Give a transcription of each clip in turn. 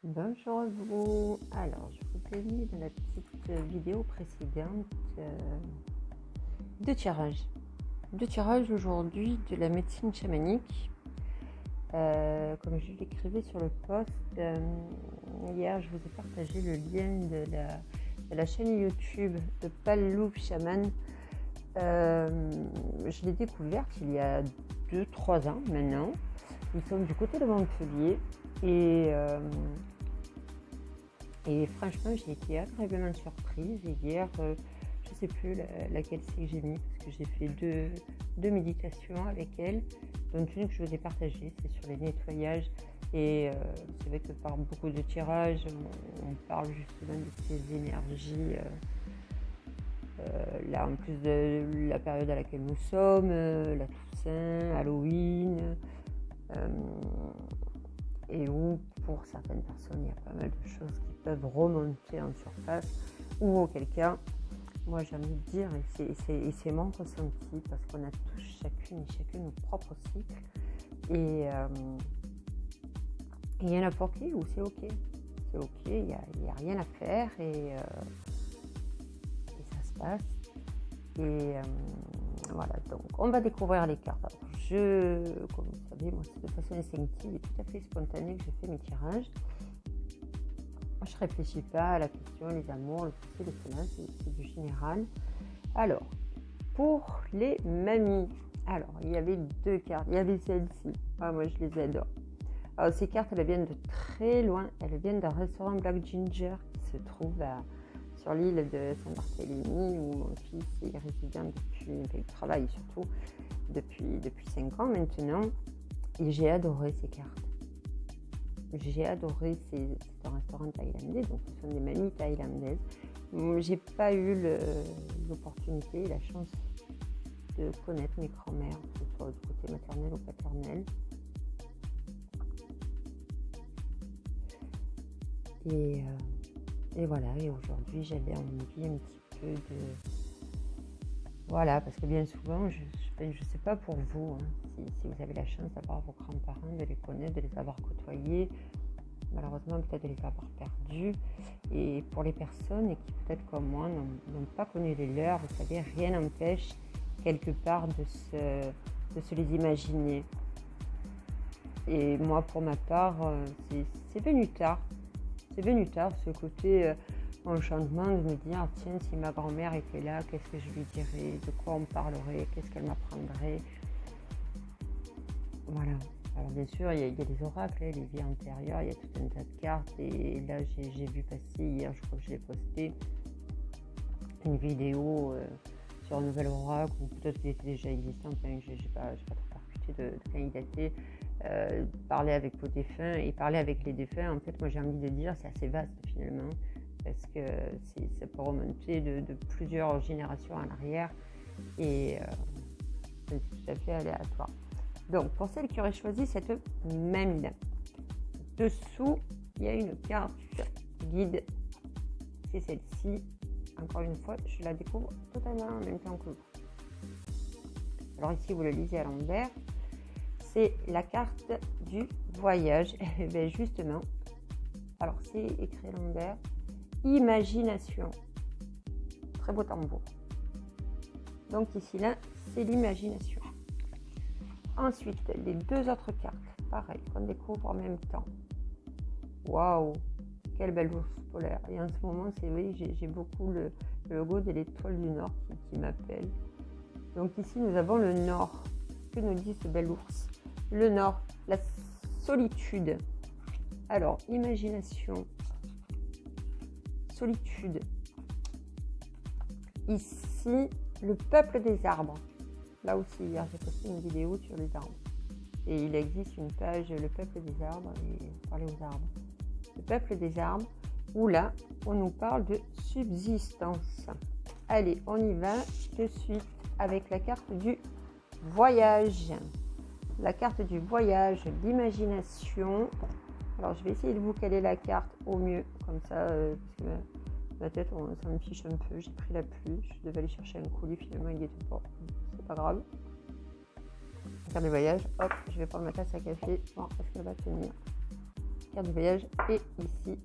Bonjour à vous. Alors, je vous ai mis dans la petite vidéo précédente deux tirages. Deux tirages aujourd'hui de la médecine chamanique. Comme je l'écrivais sur le post, hier je vous ai partagé le lien de la chaîne YouTube de Pal Chaman. Je l'ai découverte il y a 2-3 ans maintenant. Nous sommes du côté de Montpellier et franchement, j'ai été agréablement surprise. Et hier, je ne sais plus laquelle c'est que j'ai mis, parce que j'ai fait deux méditations avec elle, dont une que je vous ai partagée, c'est sur les nettoyages. Et c'est vrai que par beaucoup de tirages, on parle justement de ces énergies. Là, en plus de la période à laquelle nous sommes, la Toussaint, Halloween, et où pour certaines personnes il y a pas mal de choses qui peuvent remonter en surface, ou auquel cas, moi j'ai envie de dire, et c'est mon ressenti, parce qu'on a tous chacune et chacun nos propres cycles, et il y en a pour qui où c'est ok, il n'y a rien à faire, et ça se passe, et voilà, donc on va découvrir les cartes. Alors, comme vous savez, moi c'est de façon instinctive et tout à fait spontanée que je fais mes tirages. Je ne réfléchis pas à la question, les amours, le passé, le cela, c'est du général. Alors, pour les mamies, alors il y avait deux cartes, il y avait celle-ci, moi je les adore. Alors ces cartes, elles viennent de très loin, elles viennent d'un restaurant Black Ginger qui se trouve sur l'île de Saint-Barthélemy, où mon fils est résident il travaille surtout depuis 5 ans maintenant, et j'ai adoré ces cartes. J'ai adoré, c'est un restaurant thaïlandais, donc ce sont des mamies thaïlandaises. J'ai pas eu l'opportunité et la chance de connaître mes grands-mères, que ce soit du côté maternel ou paternel. Et voilà, et aujourd'hui j'avais envie un petit peu de... Voilà, parce que bien souvent, je sais pas pour vous, si vous avez la chance d'avoir vos grands-parents, de les connaître, de les avoir côtoyés, malheureusement peut-être de les avoir perdus. Et pour les personnes qui peut-être comme moi n'ont pas connu les leurs, vous savez, rien n'empêche quelque part de se les imaginer. Et moi pour ma part, c'est venu tard. C'est venu tard ce côté enchantement de me dire tiens, si ma grand-mère était là, qu'est-ce que je lui dirais, de quoi on parlerait, qu'est-ce qu'elle m'apprendrait. Voilà. Alors bien sûr, il y a des oracles, les vies antérieures, il y a tout un tas de cartes, et là j'ai vu passer hier, je crois que je l'ai posté, une vidéo sur un nouvel oracle, ou peut-être qu'il était déjà existant, enfin je n'ai pas trop percuté de quand il datait. Parler avec vos défunts et parler avec les défunts, en fait moi j'ai envie de dire c'est assez vaste finalement, parce que ça peut remonter de plusieurs générations en arrière, et c'est tout à fait aléatoire. Donc pour celles qui auraient choisi cette mamie, dessous il y a une carte guide, c'est celle-ci. Encore une fois, je la découvre totalement en même temps que vous. Alors ici vous le lisez à l'envers, c'est la carte du voyage. Et bien justement, alors c'est écrit à l'envers, imagination. Très beau tambour. Donc ici là, c'est l'imagination. Ensuite, les deux autres cartes, pareil, qu'on découvre en même temps. Waouh, quelle belle ours polaire. Et en ce moment, c'est vrai, j'ai beaucoup le logo de l'étoile du Nord qui m'appelle. Donc ici, nous avons le Nord. Que nous dit ce bel ours? Le Nord, la solitude. Alors, imagination, solitude. Ici, le peuple des arbres. Là aussi, hier, j'ai posté une vidéo sur les arbres. Et il existe une page, le peuple des arbres, et parler aux arbres. Le peuple des arbres, où là, on nous parle de subsistance. Allez, on y va de suite avec la carte du voyage. La carte du voyage, l'imagination. Alors, je vais essayer de vous caler la carte au mieux, comme ça, parce que ma tête, ça me fiche un peu. J'ai pris la pluie, je devais aller chercher un colis, finalement, il était pas. C'est pas grave. La carte du voyage, hop, je vais prendre ma tasse à café. Bon, est-ce qu'elle va tenir? carte du voyage est ici.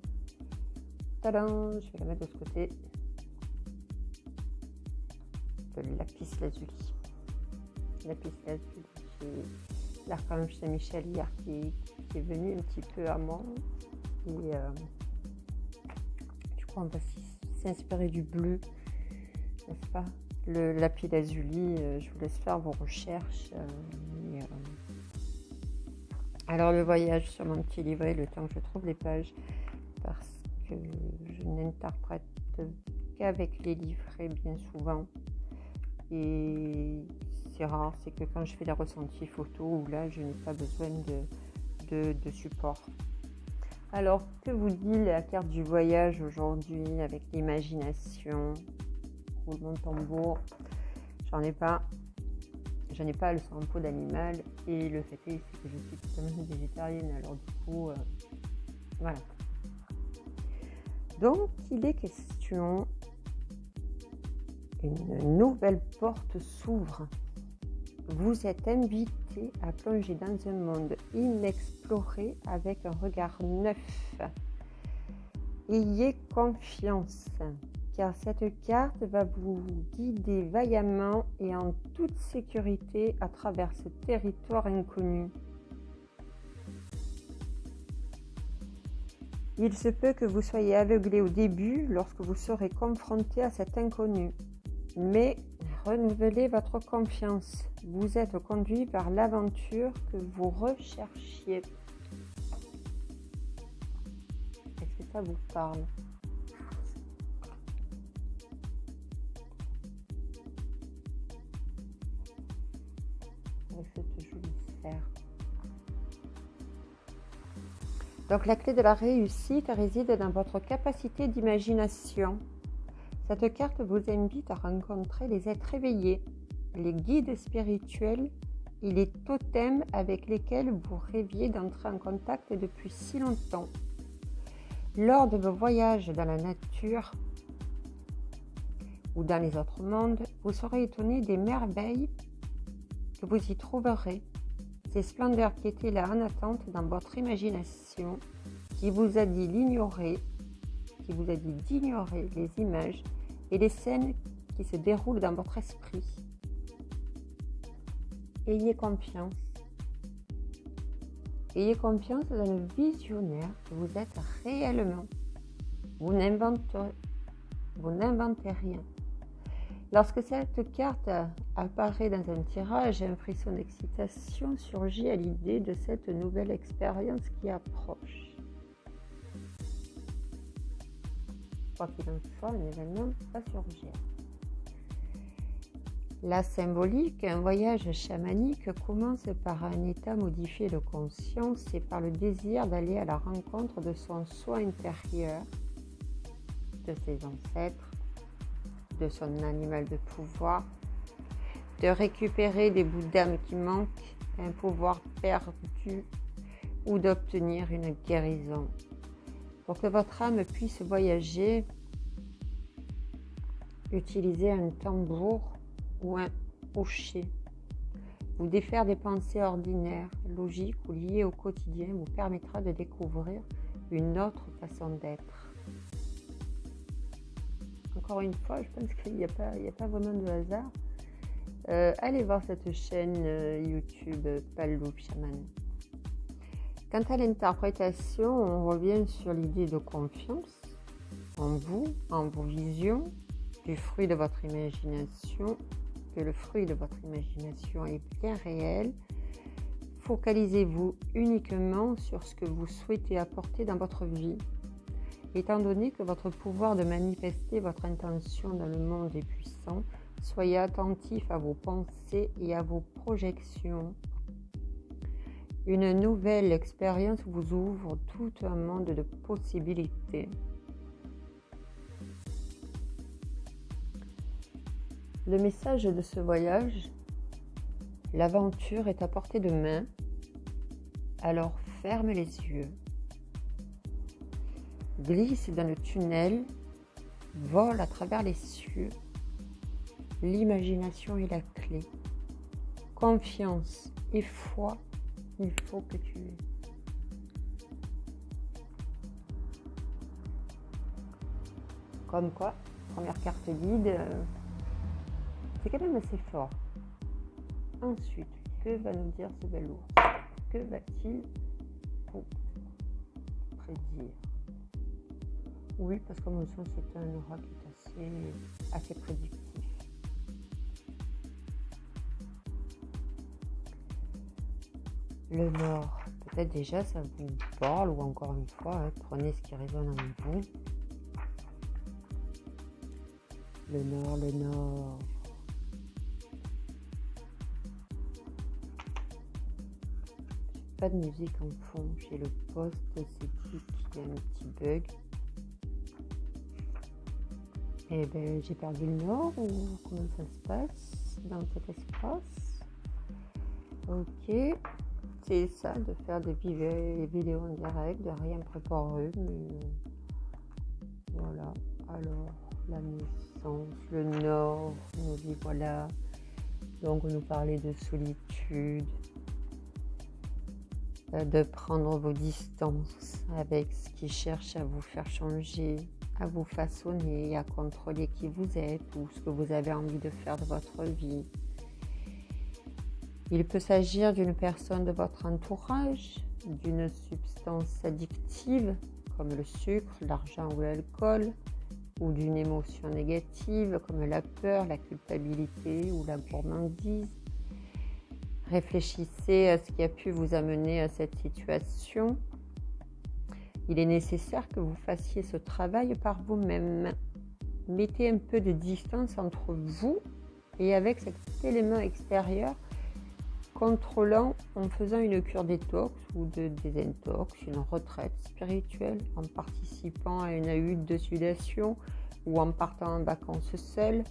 Tadam, je vais la mettre de ce côté. Le lapis lazuli. Lapis lazuli, j'ai l'archange Saint-Michel hier qui est venu un petit peu à moi. Et je crois qu'on va s'inspirer du bleu, n'est-ce pas? Le lapis lazuli, je vous laisse faire vos recherches. Alors le voyage sur mon petit livret, le temps que je trouve les pages, parce que je n'interprète qu'avec les livrets bien souvent. Et c'est rare, c'est que quand je fais des ressentis photos, où là je n'ai pas besoin de support. Alors, que vous dit la carte du voyage aujourd'hui avec l'imagination? Roulement de tambour, j'en ai pas le sang en peau d'animal, et le fait est que je suis totalement végétarienne, alors du coup, voilà. Donc, il est question, une nouvelle porte s'ouvre. Vous êtes invité à plonger dans un monde inexploré avec un regard neuf. Ayez confiance, car cette carte va vous guider vaillamment et en toute sécurité à travers ce territoire inconnu. Il se peut que vous soyez aveuglé au début lorsque vous serez confronté à cet inconnu, mais renouvelez votre confiance. Vous êtes conduit par l'aventure que vous recherchiez. Est-ce que ça vous parle? Avec cette jolie sphère. Donc la clé de la réussite réside dans votre capacité d'imagination. Cette carte vous invite à rencontrer les êtres éveillés, les guides spirituels et les totems avec lesquels vous rêviez d'entrer en contact depuis si longtemps. Lors de vos voyages dans la nature ou dans les autres mondes, vous serez étonné des merveilles que vous y trouverez. Ces splendeurs qui étaient là en attente dans votre imagination, qui vous a dit d'ignorer les images et les scènes qui se déroulent dans votre esprit. Ayez confiance. Ayez confiance dans le visionnaire que vous êtes réellement. Vous n'inventez rien. Lorsque cette carte apparaît dans un tirage, un frisson d'excitation surgit à l'idée de cette nouvelle expérience qui approche. Quoi qu'il en soit, un événement va surgir. La symbolique, un voyage chamanique commence par un état modifié de conscience et par le désir d'aller à la rencontre de son soi intérieur, de ses ancêtres, de son animal de pouvoir, de récupérer des bouts d'âme qui manquent, un pouvoir perdu ou d'obtenir une guérison. Pour que votre âme puisse voyager, utilisez un tambour ou un hocher. Vous défaire des pensées ordinaires, logiques ou liées au quotidien vous permettra de découvrir une autre façon d'être. Encore une fois, je pense qu'il n'y a pas vraiment de hasard. Allez voir cette chaîne YouTube Palou Chaman. Quant à l'interprétation, on revient sur l'idée de confiance en vous, en vos visions, du fruit de votre imagination, que le fruit de votre imagination est bien réel. Focalisez-vous uniquement sur ce que vous souhaitez apporter dans votre vie. Étant donné que votre pouvoir de manifester votre intention dans le monde est puissant, soyez attentif à vos pensées et à vos projections. Une nouvelle expérience vous ouvre tout un monde de possibilités. Le message de ce voyage, l'aventure est à portée de main, alors ferme les yeux. Glisse dans le tunnel, vole à travers les cieux. L'imagination est la clé. Confiance et foi, il faut que tu aies. Comme quoi, première carte guide, c'est quand même assez fort. Ensuite, que va nous dire ce bel ours? Que va-t-il vous prédire? Oui, parce que mon sens, c'est un aura qui est assez prédictif. Le Nord, peut-être déjà ça vous parle, ou encore une fois, prenez ce qui résonne en vous. Le Nord, le Nord. Pas de musique en fond chez le poste, c'est dit qu'il y a un petit bug. Eh ben, j'ai perdu le Nord, ou comment ça se passe dans cet espace? Ok, c'est ça, de faire des vidéos en direct, de rien préparer, mais voilà. Alors, la naissance, le Nord, nous dit voilà. Donc, nous parlait de solitude, de prendre vos distances avec ce qui cherche à vous faire changer, à vous façonner, à contrôler qui vous êtes ou ce que vous avez envie de faire de votre vie. Il peut s'agir d'une personne de votre entourage, d'une substance addictive comme le sucre, l'argent ou l'alcool, ou d'une émotion négative comme la peur, la culpabilité ou la gourmandise. Réfléchissez à ce qui a pu vous amener à cette situation. Il est nécessaire que vous fassiez ce travail par vous-même. Mettez un peu de distance entre vous et avec cet élément extérieur, contrôlant en faisant une cure détox ou de désintox, une retraite spirituelle, en participant à une hutte de sudation ou en partant en vacances seul.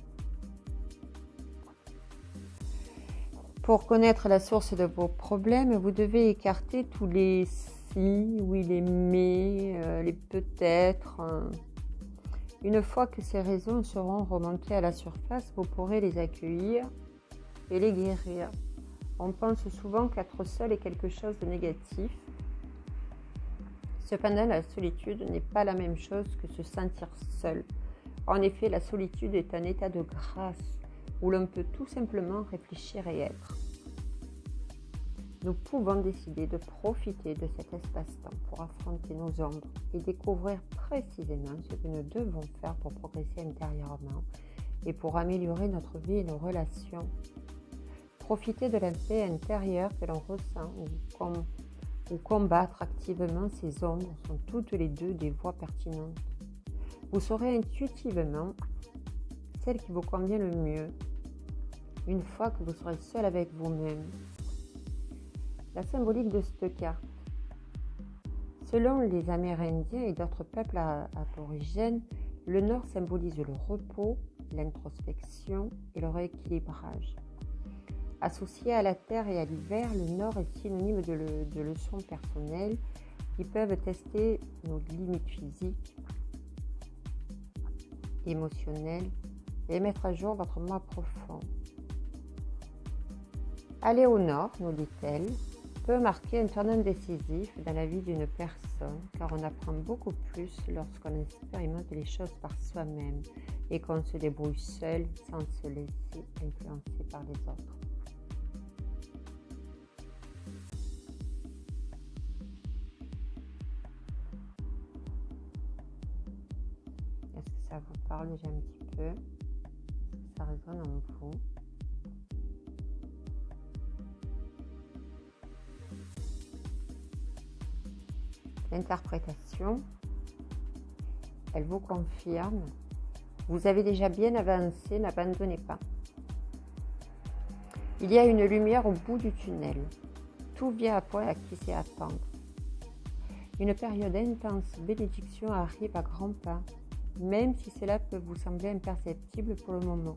Pour connaître la source de vos problèmes, vous devez écarter tous les si, oui, les mais, les peut-être. Une fois que ces raisons seront remontées à la surface, vous pourrez les accueillir et les guérir. On pense souvent qu'être seul est quelque chose de négatif. Cependant, la solitude n'est pas la même chose que se sentir seul. En effet, la solitude est un état de grâce où l'on peut tout simplement réfléchir et être. Nous pouvons décider de profiter de cet espace-temps pour affronter nos ombres et découvrir précisément ce que nous devons faire pour progresser intérieurement et pour améliorer notre vie et nos relations. Profiter de la paix intérieure que l'on ressent ou combattre activement ces ombres sont toutes les deux des voies pertinentes. Vous saurez intuitivement celle qui vous convient le mieux une fois que vous serez seul avec vous-même. La symbolique de cette carte. Selon les Amérindiens et d'autres peuples aborigènes, le Nord symbolise le repos, l'introspection et le rééquilibrage. Associé à la terre et à l'hiver, le Nord est synonyme de leçons personnelles qui peuvent tester nos limites physiques, émotionnelles et mettre à jour votre moi profond. Aller au Nord, nous dit-elle, peut marquer un tournant décisif dans la vie d'une personne, car on apprend beaucoup plus lorsqu'on expérimente les choses par soi-même et qu'on se débrouille seul sans se laisser influencer par les autres. Est-ce que ça vous parle déjà un petit peu? Est-ce que ça résonne en vous? L'interprétation, elle vous confirme. Vous avez déjà bien avancé, n'abandonnez pas. Il y a une lumière au bout du tunnel. Tout vient à point à qui sait attendre. Une période intense, bénédiction arrive à grands pas, même si cela peut vous sembler imperceptible pour le moment.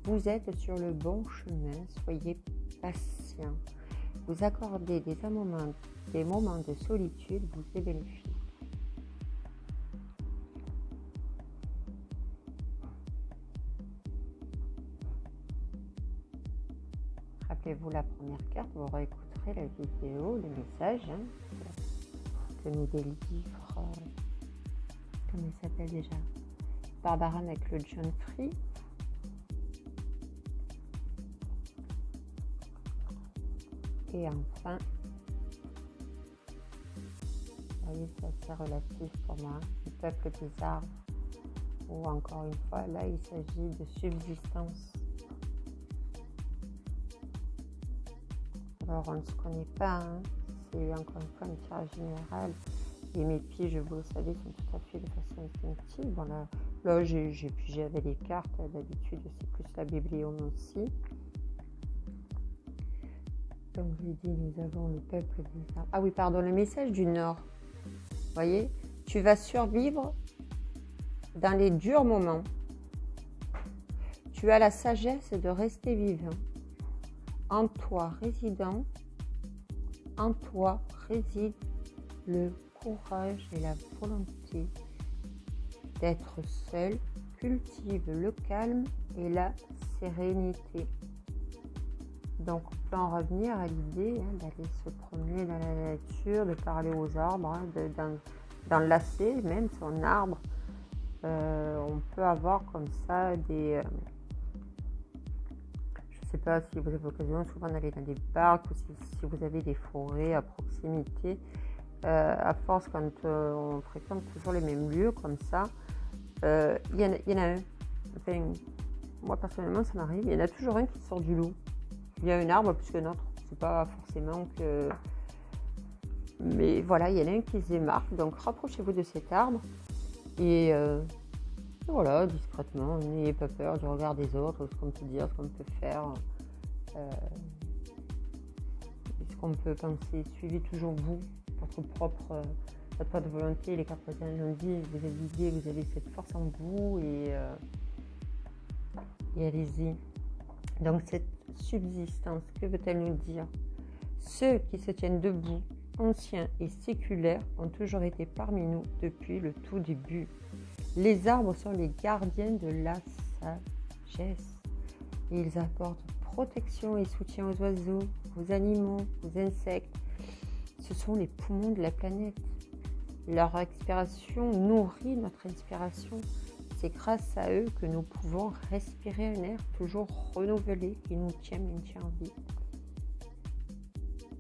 Vous êtes sur le bon chemin, soyez patient. Vous accordez des moments de solitude vous est bénéfique. Rappelez-vous la première carte, vous réécouterez la vidéo, le message que nous délivre, comment il s'appelle déjà, Barbara avec le John Free. Et enfin, vous voyez, c'est assez relatif pour moi, le peuple des arbres, ou encore une fois, là, il s'agit de subsistance. Alors, on ne se connaît pas, hein. C'est encore une fois un tirage général. Et mes piges, vous le savez, sont tout à fait de façon instinctive. Bon, là j'ai pigé avec les cartes. D'habitude, c'est plus la bibliome aussi. Donc, j'ai dit, nous avons le peuple des arbres. Ah oui, pardon, le message du Nord. Vous voyez, tu vas survivre dans les durs moments. Tu as la sagesse de rester vivant. En toi réside le courage et la volonté d'être seul. Cultive le calme et la sérénité. Donc on peut en revenir à l'idée d'aller se promener dans la nature, de parler aux arbres, d'enlacer même son arbre. On peut avoir comme ça des... je ne sais pas si vous avez l'occasion souvent d'aller dans des parcs ou si vous avez des forêts à proximité. À force, quand on fréquente toujours les mêmes lieux comme ça, il y en a un. Enfin, moi personnellement, ça m'arrive. Il y en a toujours un qui sort du lot. Il y a un arbre plus qu'un autre. C'est pas forcément que... Mais voilà, il y en a un qui se démarque. Donc rapprochez-vous de cet arbre. Et voilà, discrètement, n'ayez pas peur du regard des autres, ce qu'on peut dire, ce qu'on peut faire, ce qu'on peut penser. Suivez toujours vous, votre propre volonté. Les cartes l'ont dit, vous avez l'idée, vous avez cette force en vous et allez-y. Donc cette subsistance, que veut-elle nous dire? Ceux qui se tiennent debout, anciens et séculaires, ont toujours été parmi nous depuis le tout début. Les arbres sont les gardiens de la sagesse. Ils apportent protection et soutien aux oiseaux, aux animaux, aux insectes. Ce sont les poumons de la planète. Leur expiration nourrit notre inspiration. C'est grâce à eux que nous pouvons respirer un air toujours renouvelé qui nous maintient en vie.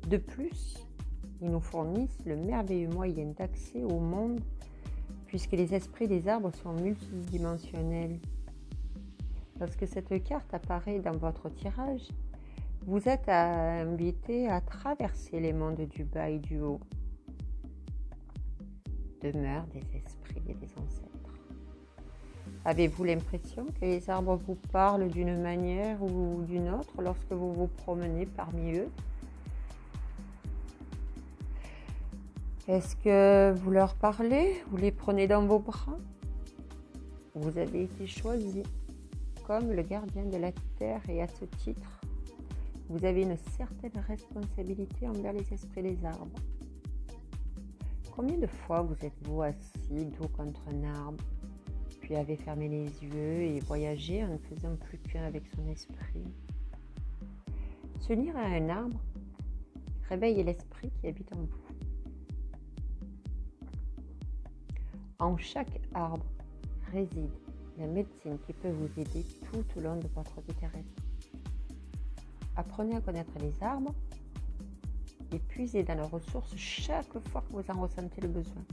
De plus, ils nous fournissent le merveilleux moyen d'accès au monde puisque les esprits des arbres sont multidimensionnels. Lorsque cette carte apparaît dans votre tirage, vous êtes invité à traverser les mondes du bas et du haut, demeure des esprits et des ancêtres. Avez-vous l'impression que les arbres vous parlent d'une manière ou d'une autre lorsque vous vous promenez parmi eux? Est-ce que vous leur parlez? Vous les prenez dans vos bras? Vous avez été choisi comme le gardien de la terre et à ce titre, vous avez une certaine responsabilité envers les esprits des arbres. Combien de fois vous êtes-vous assis dos contre un arbre, puis avez fermé les yeux et voyagé en ne faisant plus qu'un avec son esprit? S'unir à un arbre réveille l'esprit qui habite en vous. En chaque arbre réside la médecine qui peut vous aider tout au long de votre vie terrestre. Apprenez à connaître les arbres et puisez dans leurs ressources chaque fois que vous en ressentez le besoin.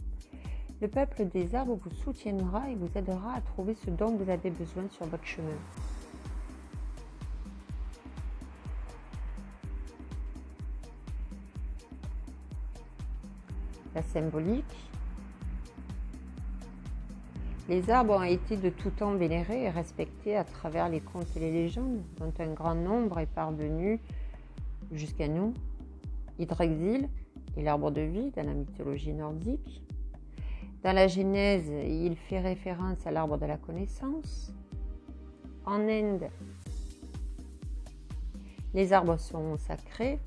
Le peuple des arbres vous soutiendra et vous aidera à trouver ce dont vous avez besoin sur votre chemin. La symbolique. Les arbres ont été de tout temps vénérés et respectés à travers les contes et les légendes, dont un grand nombre est parvenu jusqu'à nous. Yggdrasil est l'arbre de vie dans la mythologie nordique. Dans la Genèse, il fait référence à l'arbre de la connaissance. En Inde, les arbres sont sacrés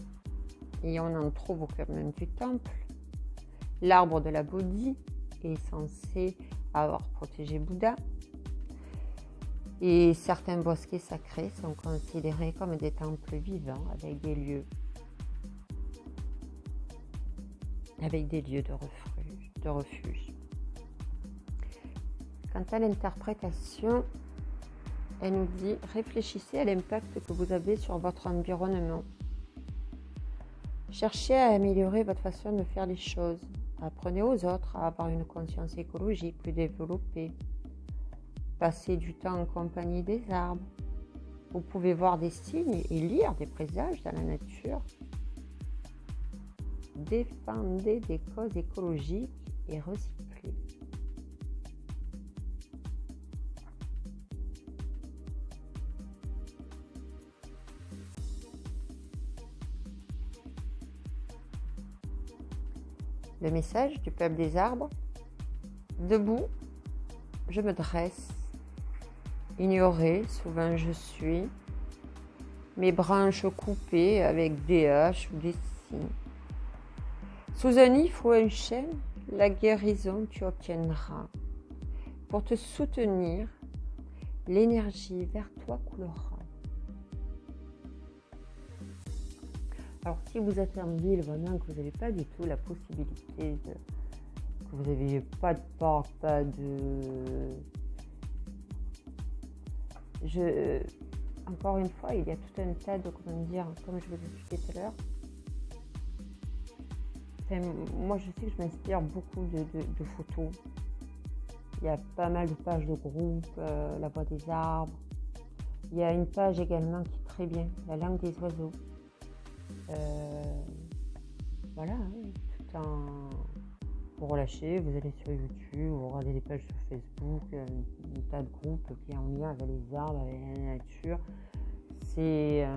et on en trouve au cœur même du temple. L'arbre de la Bodhi est censé avoir protégé Bouddha. Et certains bosquets sacrés sont considérés comme des temples vivants avec des lieux de refuge. Quant à l'interprétation, elle nous dit « Réfléchissez à l'impact que vous avez sur votre environnement. Cherchez à améliorer votre façon de faire les choses. Apprenez aux autres à avoir une conscience écologique plus développée. Passez du temps en compagnie des arbres. Vous pouvez voir des signes et lire des présages dans la nature. Défendez des causes écologiques et recyclez. » Le message du peuple des arbres. Debout, je me dresse. Ignoré, souvent je suis. Mes branches coupées avec des haches ou des scies. Sous un if ou un chêne, la guérison tu obtiendras. Pour te soutenir, l'énergie vers toi coulera. Alors si vous êtes en ville, vraiment que vous n'avez pas du tout la possibilité que vous n'avez pas de porte, pas de... Encore une fois, il y a tout un tas de, comme je vous expliquais tout à l'heure. Moi, je sais que je m'inspire beaucoup de photos. Il y a pas mal de pages de groupe, La Voix des Arbres. Il y a une page également qui est très bien, La Langue des Oiseaux. Voilà, tout en... Vous relâchez, vous allez sur YouTube, vous regardez des pages sur Facebook, un tas de groupes qui sont en lien avec les arbres, avec la nature. C'est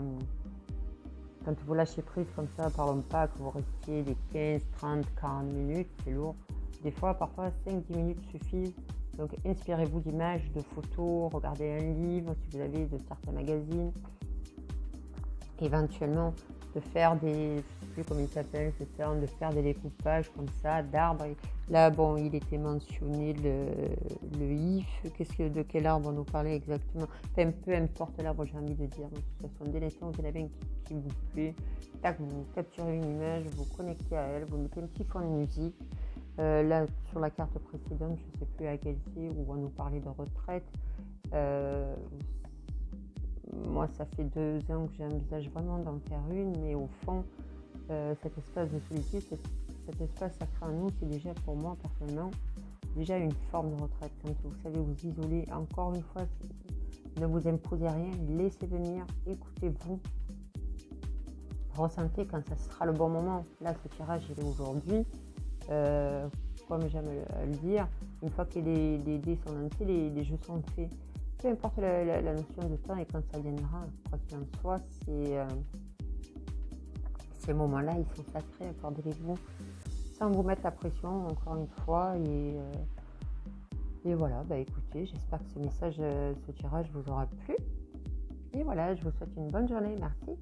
quand vous lâchez prise comme ça, parlons pas que vous restiez des 15, 30, 40 minutes, c'est lourd. Des fois, parfois 5-10 minutes suffisent. Donc inspirez-vous d'images, de photos, regardez un livre si vous avez de certains magazines. Éventuellement, de faire des, je ne sais plus comment il s'appelle, ce terme, de faire des découpages comme ça d'arbres. Là, bon, il était mentionné le if, de quel arbre on nous parlait exactement. Enfin, peu importe l'arbre, j'ai envie de dire. De toute façon, dès l'instant où vous en avez un qui vous plaît, tac, vous capturez une image, vous connectez à elle, vous mettez un petit fond de musique. Là, sur la carte précédente, je ne sais plus à quelle c'est, où on nous parlait de retraite. Moi, ça fait 2 ans que j'envisage vraiment d'en faire une, mais au fond, cet espace de solitude, cet espace sacré en nous, c'est déjà pour moi, personnellement, déjà une forme de retraite. Quand vous savez vous isoler, encore une fois, ne vous imposez rien, laissez venir, écoutez-vous, ressentez quand ça sera le bon moment. Là, ce tirage, il est aujourd'hui. Comme j'aime le dire, une fois que les dés sont lancés, les jeux sont faits. Peu importe la notion de temps et quand ça viendra, quoi qu'il en soit, ces moments-là, ils sont sacrés, accordez-les-vous, sans vous mettre la pression, encore une fois. Et voilà, écoutez, j'espère que ce message, ce tirage vous aura plu. Et voilà, je vous souhaite une bonne journée, merci.